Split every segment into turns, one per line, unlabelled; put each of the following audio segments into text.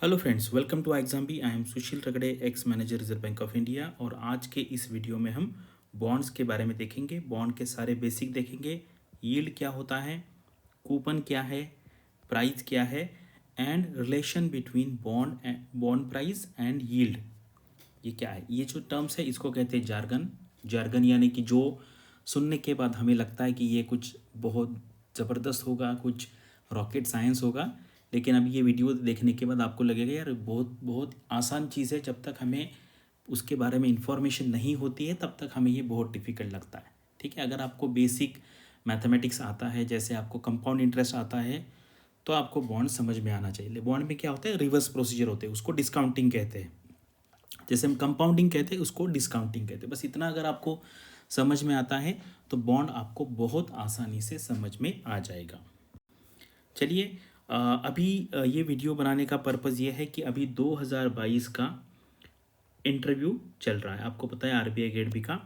Hello friends, welcome to exam b. I am Sushil Ragade, ex manager Reserve Bank of India. और आज के इस video में हम बॉन्ड्स के बारे में देखेंगे। बॉन्ड के सारे बेसिक देखेंगे। यील्ड क्या होता है, कूपन क्या है, प्राइस क्या है, and relation between bond price and yield ये क्या है। ये जो टर्म्स है इसको कहते हैं जार्गन। जार्गन यानी कि जो सुनने के बाद हमें लगता है कि ये कुछ बहुत ज़बरदस्त होगा, कुछ रॉकेट साइंस होगा, लेकिन अब ये वीडियो देखने के बाद आपको लगेगा यार बहुत बहुत आसान चीज़ है। जब तक हमें उसके बारे में इंफॉर्मेशन नहीं होती है तब तक हमें ये बहुत डिफ़िकल्ट लगता है। ठीक है, अगर आपको बेसिक मैथमेटिक्स आता है, जैसे आपको कंपाउंड इंटरेस्ट आता है, तो आपको बॉन्ड समझ में आना चाहिए। बॉन्ड में क्या होता है, रिवर्स प्रोसीजर होते हैं, उसको डिस्काउंटिंग कहते हैं। जैसे हम कंपाउंडिंग कहते हैं उसको डिस्काउंटिंग कहते हैं। बस इतना अगर आपको समझ में आता है तो बॉन्ड आपको बहुत आसानी से समझ में आ जाएगा। चलिए, अभी ये वीडियो बनाने का पर्पज़ ये है कि अभी 2022 का इंटरव्यू चल रहा है। आपको पता है आरबीआई गेट बी का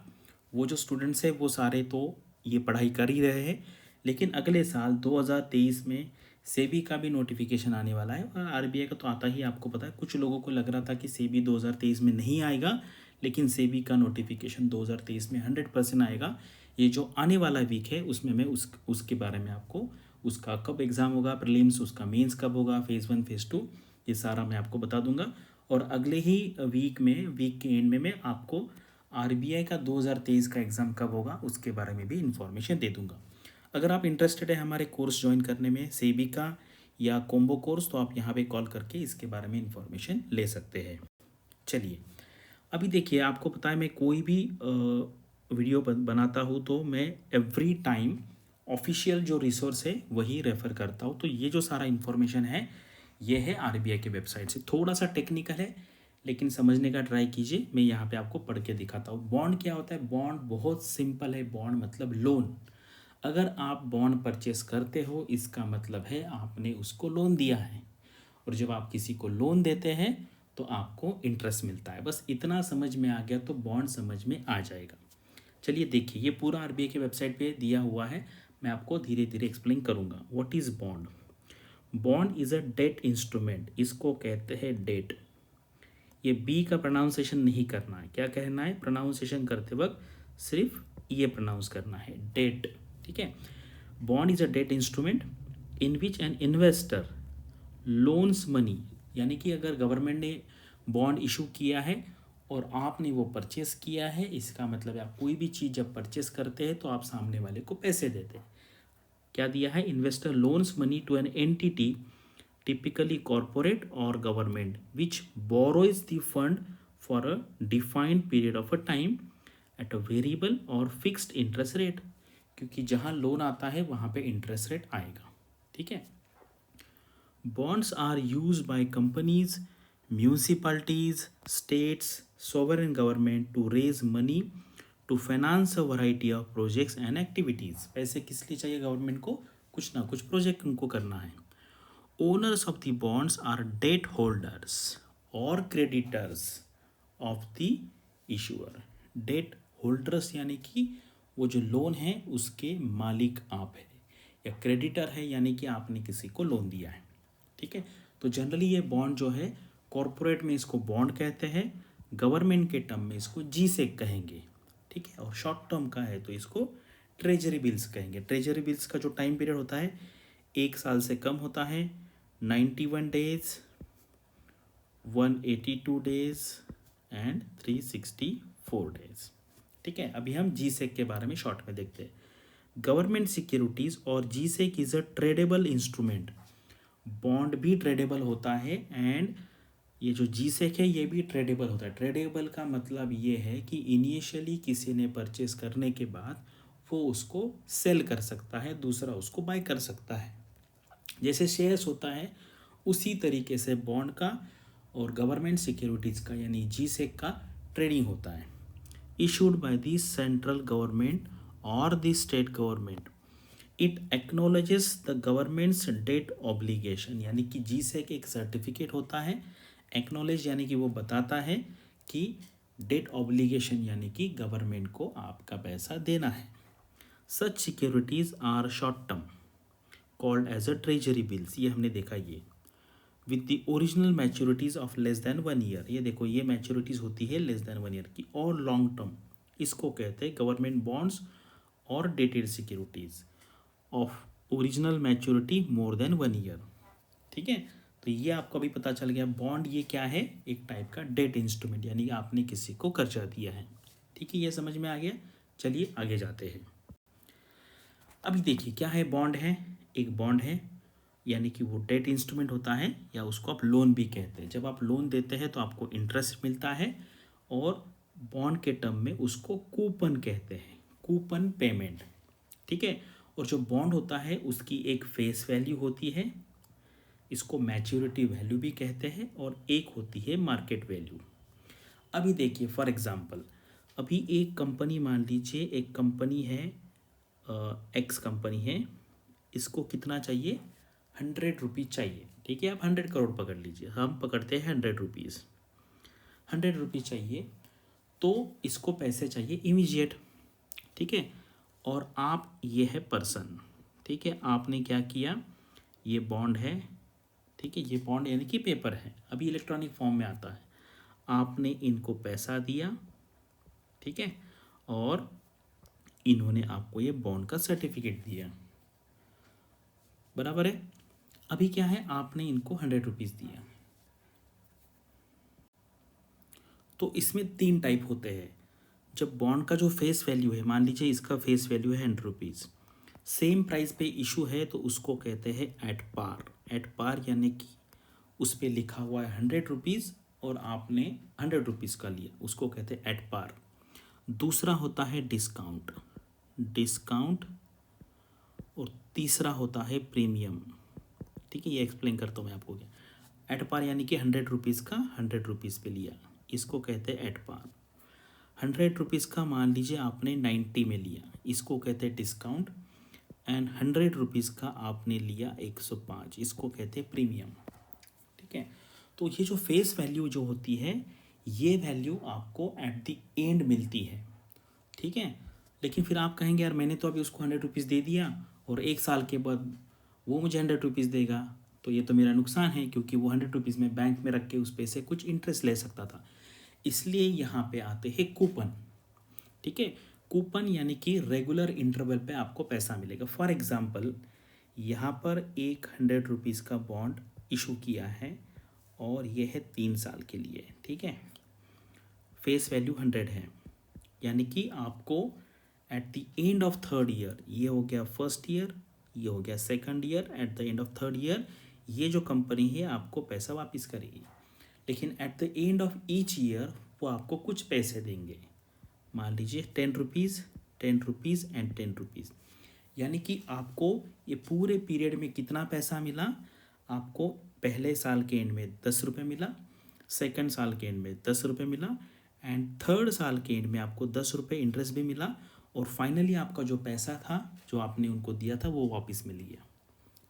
वो जो स्टूडेंट्स हैं वो सारे तो ये पढ़ाई कर ही रहे हैं, लेकिन अगले साल 2023 में सेबी का भी नोटिफिकेशन आने वाला है। और आरबीआई का तो आता ही, आपको पता है। कुछ लोगों को लग रहा था कि सेबी 2023 में नहीं आएगा, लेकिन सेबी का नोटिफिकेशन 2023 में 100% आएगा। ये जो आने वाला वीक है उसमें मैं उसके बारे में आपको, उसका कब एग्ज़ाम होगा, प्रीलिम्स, उसका मेंस कब होगा, फेज़ 1 फेज़ 2, ये सारा मैं आपको बता दूंगा। और अगले ही वीक के एंड में मैं आपको आरबीआई का 2023 का एग्ज़ाम कब होगा उसके बारे में भी इंफॉर्मेशन दे दूंगा। अगर आप इंटरेस्टेड है हमारे कोर्स ज्वाइन करने में, सेबी का या कॉम्बो कोर्स, तो आप यहाँ पे कॉल करके इसके बारे में इंफॉर्मेशन ले सकते हैं। चलिए, अभी देखिए, आपको पता है मैं कोई भी वीडियो बनाता हूँ तो मैं एवरी टाइम ऑफिशियल जो रिसोर्स है वही रेफ़र करता हूँ। तो ये जो सारा इन्फॉर्मेशन है ये है आरबीआई के वेबसाइट से। थोड़ा सा टेक्निकल है लेकिन समझने का ट्राई कीजिए। मैं यहाँ पे आपको पढ़ के दिखाता हूँ। बॉन्ड क्या होता है, बॉन्ड बहुत सिंपल है। बॉन्ड मतलब लोन। अगर आप बॉन्ड परचेस करते हो इसका मतलब है आपने उसको लोन दिया है, और जब आप किसी को लोन देते हैं तो आपको इंटरेस्ट मिलता है। बस इतना समझ में आ गया तो बॉन्ड समझ में आ जाएगा। चलिए देखिए, ये पूरा आरबीआई के वेबसाइट पे दिया हुआ है। मैं आपको धीरे धीरे एक्सप्लेन करूँगा। What is bond. Bond is a debt instrument, इसको कहते हैं डेट। ये बी का प्रोनाउंसिएशन नहीं करना है। क्या कहना है, प्रोनाउंसिएशन करते वक्त सिर्फ ये प्रोनाउंस करना है, डेट। ठीक है। Bond is a debt instrument in which an investor loans money, यानी कि अगर गवर्नमेंट ने बॉन्ड इशू किया है और आपने वो परचेस किया है, इसका मतलब है आप कोई भी चीज़ जब परचेस करते हैं तो आप सामने वाले को पैसे देते हैं। क्या दिया है, investor loans money to an entity, typically corporate or government, which borrows the fund for a defined period of a time at a variable or fixed interest rate। क्योंकि जहाँ लोन आता है वहाँ पे इंटरेस्ट रेट आएगा। ठीक है। Bonds are use by companies, municipalities, states, sovereign government to raise money to finance a variety of projects and activities. पैसे किस लिए चाहिए गवर्नमेंट को, कुछ ना कुछ प्रोजेक्ट उनको करना है। Owners of the bonds are debt holders or creditors of the issuer। Debt holders यानी कि वो जो लोन है उसके मालिक आप है, या क्रेडिटर है यानी कि आपने किसी को लोन दिया है। ठीक है। तो जनरली ये बॉन्ड जो है, कॉरपोरेट में इसको बॉन्ड कहते हैं, गवर्नमेंट के टर्म में इसको जी से कहेंगे। ठीक है। और शॉर्ट टर्म का है तो इसको ट्रेजरी बिल्स कहेंगे। ट्रेजरी बिल्स का जो टाइम पीरियड होता है 1 साल से कम होता है, 91 डेज, 182 डेज एंड 364 डेज। ठीक है। अभी हम जी सेक के बारे में शॉर्ट में देखते हैं। गवर्नमेंट सिक्योरिटीज और g sec is a tradable instrument. Bond भी ट्रेडेबल होता है एंड ये जो जी सेक है ये भी ट्रेडेबल होता है। ट्रेडेबल का मतलब ये है कि इनिशियली किसी ने परचेस करने के बाद वो उसको सेल कर सकता है, दूसरा उसको बाय कर सकता है। जैसे शेयर्स होता है उसी तरीके से बॉन्ड का और गवर्नमेंट सिक्योरिटीज़ का यानी जी सेक का ट्रेडिंग होता है। Issued by the central government और the state government, it acknowledges the government's debt obligation. यानी कि जी सेक एक सर्टिफिकेट होता है। एक्नोलेज यानी कि वो बताता है कि डेट ऑब्लिगेशन यानी कि गवर्नमेंट को आपका पैसा देना है। Such securities are short term called as a treasury bills. ये हमने देखा। ये with the original maturities of less than 1 year. ये देखो, ये मैच्योरिटीज़ होती है लेस देन 1 ईयर की। और लॉन्ग टर्म, इसको कहते हैं गवर्नमेंट बॉन्ड्स और dated securities of original maturity more than 1 year. ठीक है, तो ये आपको अभी पता चल गया। बॉन्ड ये क्या है, एक टाइप का डेट इंस्ट्रूमेंट, यानी कि आपने किसी को कर्जा दिया है। ठीक है, ये समझ में आ गया। चलिए आगे जाते हैं। अभी देखिए क्या है, बॉन्ड है, एक बॉन्ड है, यानी कि वो डेट इंस्ट्रूमेंट होता है, या उसको आप लोन भी कहते हैं। जब आप लोन देते हैं तो आपको इंटरेस्ट मिलता है, और बॉन्ड के टर्म में उसको कूपन कहते हैं, कूपन पेमेंट। ठीक है, और जो बॉन्ड होता है उसकी एक फेस वैल्यू होती है, इसको मैच्योरिटी वैल्यू भी कहते हैं, और एक होती है मार्केट वैल्यू। अभी देखिए फॉर एग्जांपल, अभी एक कंपनी, मान लीजिए एक कंपनी है, एक्स कंपनी है, इसको कितना चाहिए, 100 रुपीज़ चाहिए। ठीक है, आप 100 करोड़ पकड़ लीजिए, हम पकड़ते हैं 100 रुपीज़। 100 रुपीज़ चाहिए, तो इसको पैसे चाहिए इमीजिएट। ठीक है, और आप, ये है पर्सन। ठीक है, आपने क्या किया, ये बॉन्ड है। ठीक है, ये बॉन्ड यानी कि पेपर है, अभी इलेक्ट्रॉनिक फॉर्म में आता है। आपने इनको पैसा दिया, ठीक है, और इन्होंने आपको ये बॉन्ड का सर्टिफिकेट दिया, बराबर है। अभी क्या है, आपने इनको 100 रुपीज़ दिया। तो इसमें 3 टाइप होते हैं। जब बॉन्ड का जो फेस वैल्यू है, मान लीजिए इसका फेस वैल्यू है 100 रुपीज़, सेम प्राइस पे इशू है, तो उसको कहते हैं एट पार। एट पार यानी कि उस पर लिखा हुआ है 100 रुपीज़, और आपने 100 रुपीज़ का लिया, उसको कहते हैं एट पार। दूसरा होता है डिस्काउंट, डिस्काउंट, और तीसरा होता है प्रीमियम। ठीक है, ये एक्सप्लेन करता हूँ मैं आपको। क्या एट पार यानी कि 100 रुपीज़ का 100 रुपीज़ पे लिया, इसको कहते हैं एट पार। 100 रुपीज़ का मान लीजिए आपने 90 में लिया, इसको कहते हैं डिस्काउंट। एंड 100 रुपीज़ का आपने लिया 105, इसको कहते हैं प्रीमियम। ठीक है, तो ये जो फेस वैल्यू जो होती है, ये वैल्यू आपको एट द एंड मिलती है। ठीक है, लेकिन फिर आप कहेंगे यार मैंने तो अभी उसको 100 रुपीज़ दे दिया, और 1 साल के बाद वो मुझे 100 रुपीज़ देगा, तो ये तो मेरा नुकसान है, क्योंकि वो 100 रुपीज़ में बैंक में रख के उस पे से कुछ इंटरेस्ट ले सकता था। इसलिए यहाँ पे आते हैं कूपन। ठीक है, कूपन यानी कि रेगुलर इंटरवल पे आपको पैसा मिलेगा। फॉर एग्जांपल, यहाँ पर एक 100 रुपीज़ का बॉन्ड इशू किया है, और ये है 3 साल के लिए। ठीक है, फेस वैल्यू 100 है, यानी कि आपको eight the end of 3rd year, ये हो गया 1st ईयर, ये हो गया 2nd year, eight the end of 3rd year ये जो कंपनी है आपको पैसा वापस करेगी। लेकिन eight the end of each year वो आपको कुछ पैसे देंगे, मान लीजिए 10 रुपीज़, 10 रुपीज़ एंड 10 रुपीज़। यानी कि आपको ये पूरे पीरियड में कितना पैसा मिला, आपको पहले साल के एंड में 10 रुपये मिला, 2nd साल के एंड में 10 रुपये मिला, एंड 3rd साल के एंड में आपको 10 रुपये इंटरेस्ट भी मिला, और फाइनली आपका जो पैसा था जो आपने उनको दिया था वो वापस मिल गया।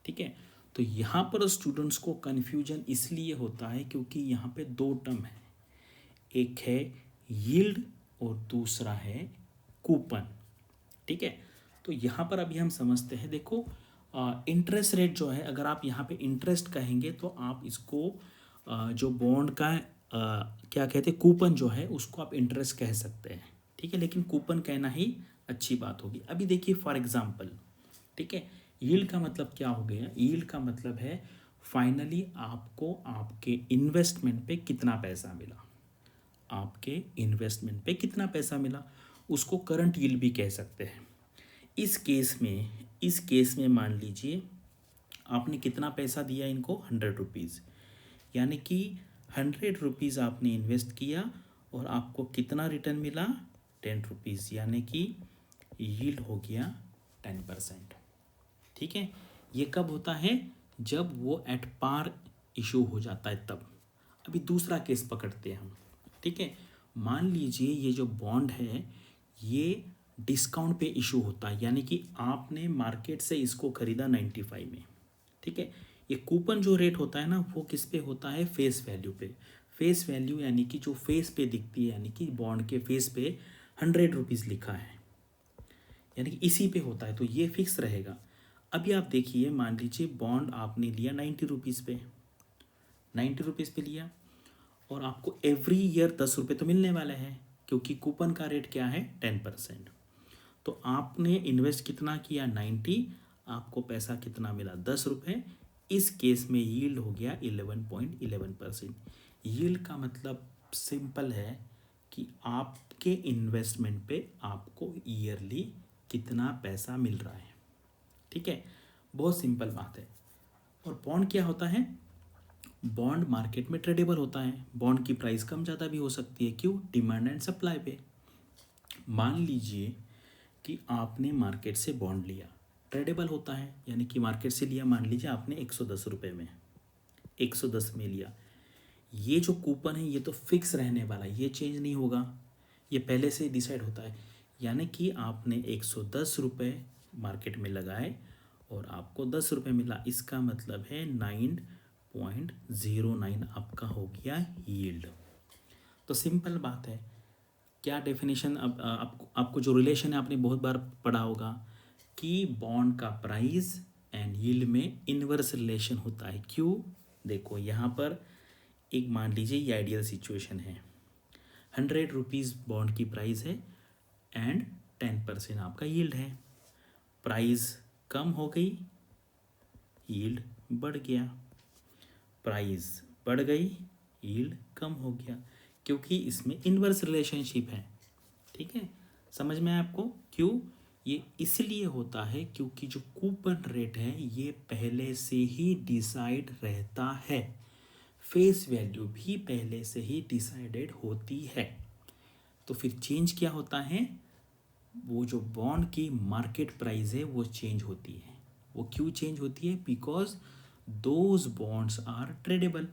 ठीक है, तो यहाँ पर स्टूडेंट्स को कन्फ्यूजन इसलिए होता है क्योंकि यहाँ पे 2 टर्म है, एक है यील्ड और दूसरा है कूपन। ठीक है, तो यहाँ पर अभी हम समझते हैं। देखो, इंटरेस्ट रेट जो है, अगर आप यहाँ पे इंटरेस्ट कहेंगे तो आप इसको जो बॉन्ड का क्या कहते हैं, कूपन जो है उसको आप इंटरेस्ट कह सकते हैं। ठीक है, लेकिन कूपन कहना ही अच्छी बात होगी। अभी देखिए फॉर एग्जांपल, ठीक है, यील्ड का मतलब क्या हो गया, यील्ड का मतलब है फाइनली आपको आपके इन्वेस्टमेंट पे कितना पैसा मिला, आपके इन्वेस्टमेंट पे कितना पैसा मिला, उसको करंट यील्ड भी कह सकते हैं। इस केस में मान लीजिए आपने कितना पैसा दिया इनको, 100 रुपीज़, यानी कि 100 रुपीज़ आपने इन्वेस्ट किया और आपको कितना रिटर्न मिला, 10 रुपीज़, यानी कि यील्ड हो गया 10%। ठीक है, ये कब होता है, जब वो एट पार इशू हो जाता है तब। अभी दूसरा केस पकड़ते हैं हम। ठीक है, मान लीजिए ये जो बॉन्ड है ये डिस्काउंट पे इशू होता है, यानी कि आपने मार्केट से इसको खरीदा 95 में। ठीक है, ये कूपन जो रेट होता है ना, वो किस पे होता है, फेस वैल्यू पे। फेस वैल्यू यानी कि जो फेस पे दिखती है, यानी कि बॉन्ड के फेस पे 100 रुपीज़ लिखा है, यानी कि इसी पे होता है, तो ये फिक्स रहेगा। अभी आप देखिए, मान लीजिए बॉन्ड आपने लिया 90 रुपीज़ पे, ₹90 पे लिया और आपको एवरी ईयर ₹10 तो मिलने वाले हैं क्योंकि कूपन का रेट क्या है 10%। तो आपने इन्वेस्ट कितना किया 90, आपको पैसा कितना मिला ₹10। इस केस में यील्ड हो गया 11.11%। यील्ड का मतलब सिंपल है कि आपके इन्वेस्टमेंट पे आपको ईयरली कितना पैसा मिल रहा है। ठीक है, बहुत सिंपल बात है। और बॉन्ड क्या होता है? बॉन्ड मार्केट में ट्रेडेबल होता है। बॉन्ड की प्राइस कम ज़्यादा भी हो सकती है। क्यों? डिमांड एंड सप्लाई पे। मान लीजिए कि आपने मार्केट से बॉन्ड लिया, ट्रेडेबल होता है, यानी कि मार्केट से लिया, मान लीजिए आपने ₹110 में, 110 में लिया। ये जो कूपन है ये तो फिक्स रहने वाला है, ये चेंज नहीं होगा, ये पहले से डिसाइड होता है। यानी कि आपने ₹110 मार्केट में लगाए और आपको ₹10 मिला, इसका मतलब है 9.09 आपका हो गया यील्ड। तो सिंपल बात है। क्या डेफिनेशन? अब आपको जो रिलेशन है आपने बहुत बार पढ़ा होगा कि बॉन्ड का प्राइस एंड यील्ड में इनवर्स रिलेशन होता है। क्यों? देखो यहाँ पर एक मान लीजिए ये आइडियल सिचुएशन है, ₹100 बॉन्ड की प्राइस है एंड 10% आपका यील्ड है। प्राइस कम हो गई, यील्ड बढ़ गया, प्राइस बढ़ गई, यील्ड कम हो गया, क्योंकि इसमें इनवर्स रिलेशनशिप है। ठीक है, समझ में आया आपको? क्यों? ये इसलिए होता है क्योंकि जो कूपन रेट है ये पहले से ही डिसाइड रहता है, फेस वैल्यू भी पहले से ही डिसाइडेड होती है। तो फिर चेंज क्या होता है? वो जो बॉन्ड की मार्केट प्राइस है वो चेंज होती है। वो क्यों चेंज होती है? Because those bonds are tradable.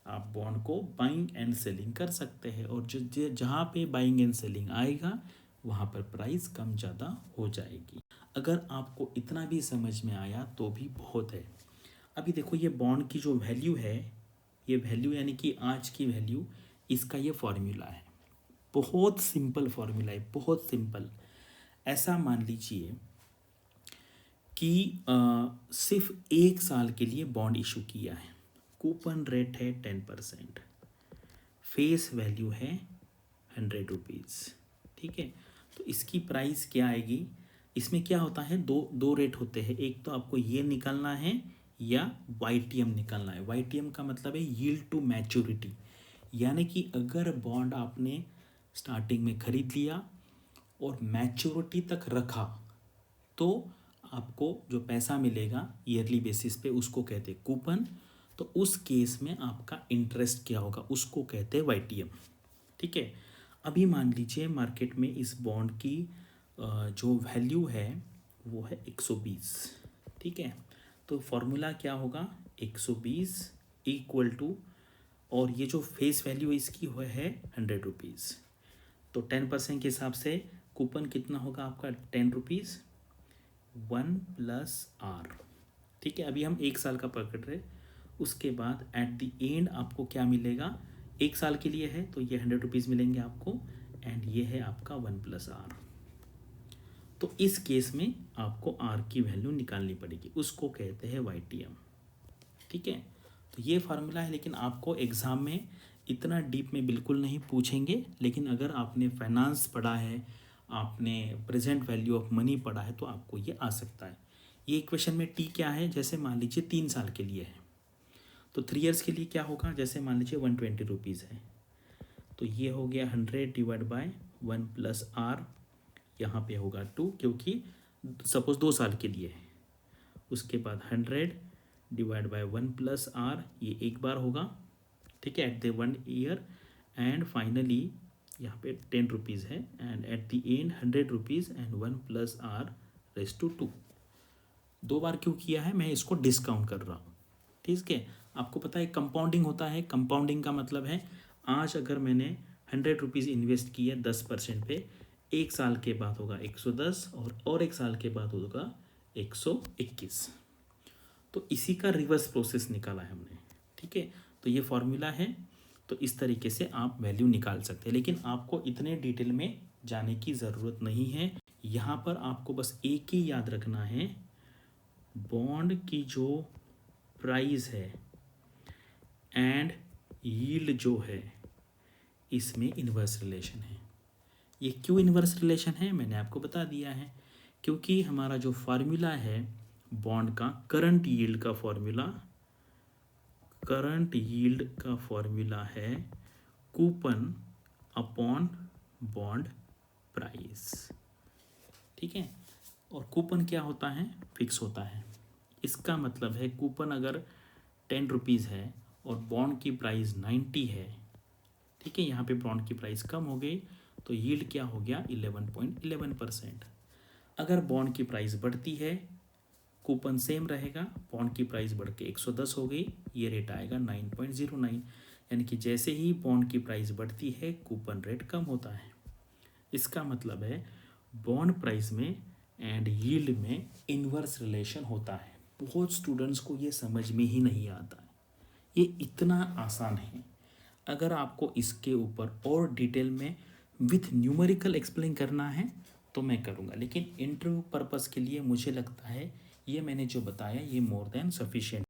आप बॉन्ड को बाइंग एंड सेलिंग कर सकते हैं और जो जहाँ पे बाइंग एंड सेलिंग आएगा वहाँ पर प्राइस कम ज़्यादा हो जाएगी। अगर आपको इतना भी समझ में आया तो भी बहुत है। अभी देखो ये बॉन्ड की जो वैल्यू है, ये वैल्यू यानी कि आज की वैल्यू, इसका ये फॉर्मूला है। बहुत सिंपल फॉर्मूला है, बहुत सिंपल। ऐसा मान लीजिए कि सिर्फ 1 साल के लिए बॉन्ड इशू किया है, कूपन रेट है 10%, फेस वैल्यू है ₹100। ठीक है, तो इसकी प्राइस क्या आएगी? इसमें क्या होता है, दो रेट होते हैं। एक तो आपको ये निकालना है या YTM निकालना है। YTM का मतलब है यील्ड टू मैच्योरिटी, यानी कि अगर बॉन्ड आपने स्टार्टिंग में खरीद लिया और मैच्योरिटी तक रखा तो आपको जो पैसा मिलेगा ईयरली बेसिस पे उसको कहते हैं कूपन। तो उस केस में आपका इंटरेस्ट क्या होगा, उसको कहते हैं YTM। ठीक है, अभी मान लीजिए मार्केट में इस बॉन्ड की जो वैल्यू है वो है 120। ठीक है, तो फॉर्मूला क्या होगा, 120 इक्वल टू, और ये जो फेस वैल्यू इसकी है ₹100। तो 10% के हिसाब से कूपन कितना होगा आपका, ₹10, 1+R। ठीक है, अभी हम 1 साल का पकड़ रहे। उसके बाद एट द एंड आपको क्या मिलेगा, 1 साल के लिए है तो ये ₹100 मिलेंगे आपको, एंड ये है आपका 1+R। तो इस केस में आपको R की वैल्यू निकालनी पड़ेगी, उसको कहते हैं YTM। ठीक है, तो ये फार्मूला है, लेकिन आपको एग्ज़ाम में इतना डीप में बिल्कुल नहीं पूछेंगे। लेकिन अगर आपने फाइनेंस पढ़ा है, आपने प्रेजेंट वैल्यू ऑफ मनी पढ़ा है, तो आपको ये आ सकता है। ये इक्वेशन में T क्या है, जैसे मान लीजिए 3 साल के लिए है तो 3 ईयर्स के लिए क्या होगा, जैसे मान लीजिए ₹120 है तो ये हो गया 100 डिवाइड बाय 1+R, यहाँ पे होगा 2 क्योंकि सपोज 2 साल के लिए है। उसके बाद 100 डिवाइड बाय 1+R, ये एक बार होगा। ठीक है, at the 1 year, and finally यहाँ पे ₹10 है, and at the end ₹100 and 1+R raise to 2। 2 बार क्यों किया है, मैं इसको डिस्काउंट कर रहा हूँ। ठीक है, आपको पता है कंपाउंडिंग होता है। कंपाउंडिंग का मतलब है आज अगर मैंने ₹100 इन्वेस्ट किया 10% पे, 1 साल के बाद होगा 110 और 1 साल के बाद होगा 121। तो इसी का रिवर्स प्रोसेस निकाला है हमने। ठीक है, तो ये फॉर्मूला है। तो इस तरीके से आप वैल्यू निकाल सकते हैं, लेकिन आपको इतने डिटेल में जाने की ज़रूरत नहीं है। यहाँ पर आपको बस एक ही याद रखना है, बॉन्ड की जो प्राइस है एंड यील्ड जो है इसमें इन्वर्स रिलेशन है। ये क्यों इन्वर्स रिलेशन है मैंने आपको बता दिया है, क्योंकि हमारा जो फार्मूला है बॉन्ड का, करंट यील्ड का फॉर्मूला है कूपन अपॉन बॉन्ड प्राइस। ठीक है, और कूपन क्या होता है, फिक्स होता है। इसका मतलब है कूपन अगर 10 रुपीज़ है और बॉन्ड की प्राइस 90 है, ठीक है, यहाँ पे बॉन्ड की प्राइस कम हो गई तो यील्ड क्या हो गया 11.11%। अगर बॉन्ड की प्राइस बढ़ती है कूपन सेम रहेगा, बॉन्ड की प्राइस बढ़ के 110 हो गई, ये रेट आएगा 9.09। यानी कि जैसे ही बॉन्ड की प्राइस बढ़ती है कूपन रेट कम होता है। इसका मतलब है बॉन्ड प्राइस में एंड यील्ड में इन्वर्स रिलेशन होता है। बहुत स्टूडेंट्स को ये समझ में ही नहीं आता है, ये इतना आसान है। अगर आपको इसके ऊपर और डिटेल में विथ न्यूमेरिकल एक्सप्लेन करना है तो मैं करूँगा, लेकिन इंटरव्यू पर्पस के लिए मुझे लगता है ये मैंने जो बताया ये मोर देन सफिशिएंट।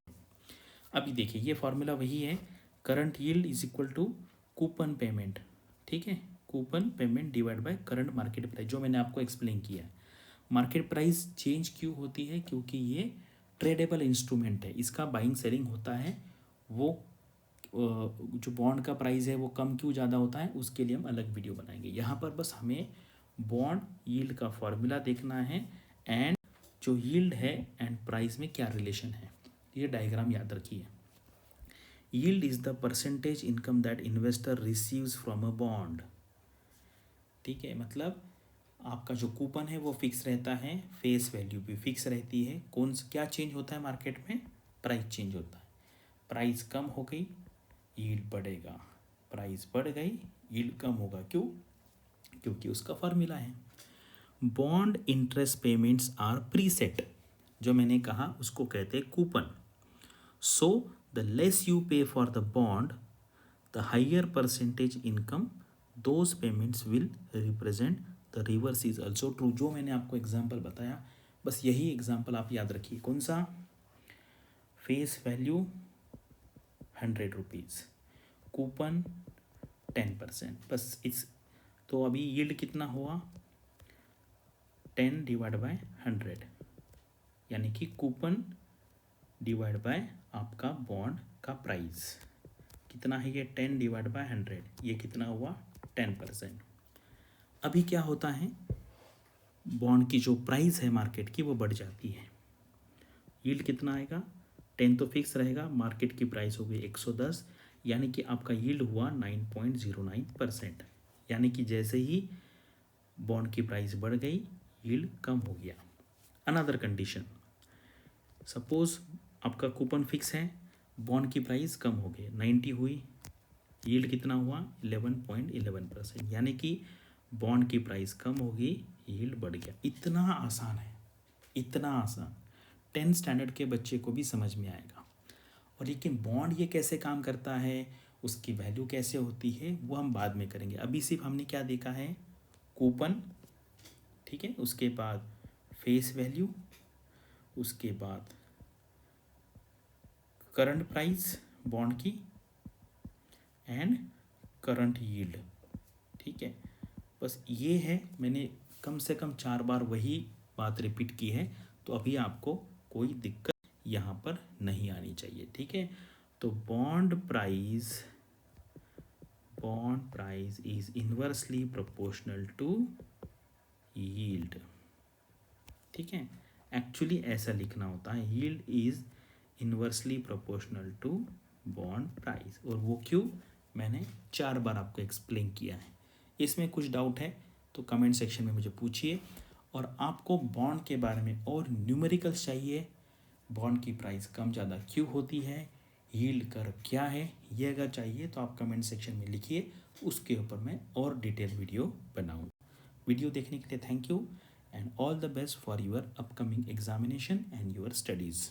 अभी देखिए ये फॉर्मूला वही है, current yield is equal to coupon payment. ठीक है, coupon payment divide by current market price, जो मैंने आपको एक्सप्लेन किया है। मार्केट प्राइस चेंज क्यों होती है, क्योंकि ये ट्रेडेबल इंस्ट्रूमेंट है, इसका बाइंग सेलिंग होता है। वो जो बॉन्ड का प्राइस है वो कम क्यों ज़्यादा होता है उसके लिए हम अलग वीडियो बनाएंगे। यहाँ पर बस हमें बॉन्ड यील्ड का फॉर्मूला देखना है एंड जो यील्ड है एंड प्राइस में क्या रिलेशन है, ये डायग्राम याद रखिए। Yield is the percentage income that investor receives from a bond. ठीक है, मतलब आपका जो कूपन है वो फिक्स रहता है, फेस वैल्यू भी फिक्स रहती है। क्या चेंज होता है मार्केट में, प्राइस चेंज होता है। प्राइस कम हो गई यील्ड बढ़ेगा, प्राइस बढ़ गई यील्ड कम होगा। क्यों, क्योंकि उसका फॉर्मूला है। Bond interest payments are preset, जो मैंने कहा उसको कहते हैं coupon. So the less you pay for the bond the higher percentage income those payments will represent, the reverse is also true. जो मैंने आपको एग्जाम्पल बताया बस यही एग्जाम्पल आप याद रखिए। कौन सा, फेस वैल्यू 100 रुपीज़, कूपन 10%, बस इस। तो अभी यील्ड कितना हुआ 10 डिवाइड बाय 100, यानी कि कूपन डिवाइड बाय आपका बॉन्ड का प्राइस कितना है, ये 10 डिवाइड बाय 100, ये कितना हुआ 10%। अभी क्या होता है, बॉन्ड की जो प्राइस है मार्केट की वो बढ़ जाती है, यील्ड कितना आएगा 10 तो फिक्स रहेगा, मार्केट की प्राइस हो गई 110, यानी कि आपका यील्ड हुआ 9.09%। यानी कि जैसे ही बॉन्ड की प्राइस बढ़ गई यील्ड कम हो गया। अनदर कंडीशन, सपोज आपका कूपन फिक्स है, बॉन्ड की प्राइस कम हो गई 90 हुई, यील्ड कितना हुआ 11.11%, यानी कि बॉन्ड की प्राइस कम होगी यील्ड बढ़ गया। इतना आसान है, इतना आसान, 10 स्टैंडर्ड के बच्चे को भी समझ में आएगा। और लेकिन बॉन्ड ये कैसे काम करता है, उसकी वैल्यू कैसे होती है वो हम बाद में करेंगे। अभी सिर्फ हमने क्या देखा है, कूपन, ठीक है, उसके बाद फेस वैल्यू, उसके बाद करंट प्राइस बॉन्ड की एंड करंट यील्ड। ठीक है, बस ये है, मैंने कम से कम 4 बार वही बात रिपीट की है, तो अभी आपको कोई दिक्कत यहाँ पर नहीं आनी चाहिए। ठीक है, तो bond price is inversely proportional to yield. ठीक है, एक्चुअली ऐसा लिखना होता है, yield is inversely proportional to bond price. और वो क्यों, मैंने 4 बार आपको एक्सप्लेन किया है। इसमें कुछ डाउट है तो कमेंट सेक्शन में मुझे पूछिए। और आपको बॉन्ड के बारे में और न्यूमेरिकल्स चाहिए, बॉन्ड की प्राइस कम ज़्यादा क्यों होती है, यील्ड कर्व क्या है, ये अगर चाहिए तो आप कमेंट सेक्शन में लिखिए, उसके ऊपर मैं और डिटेल वीडियो बनाऊँगा। वीडियो देखने के लिए thank you and all the best for your upcoming examination and your studies.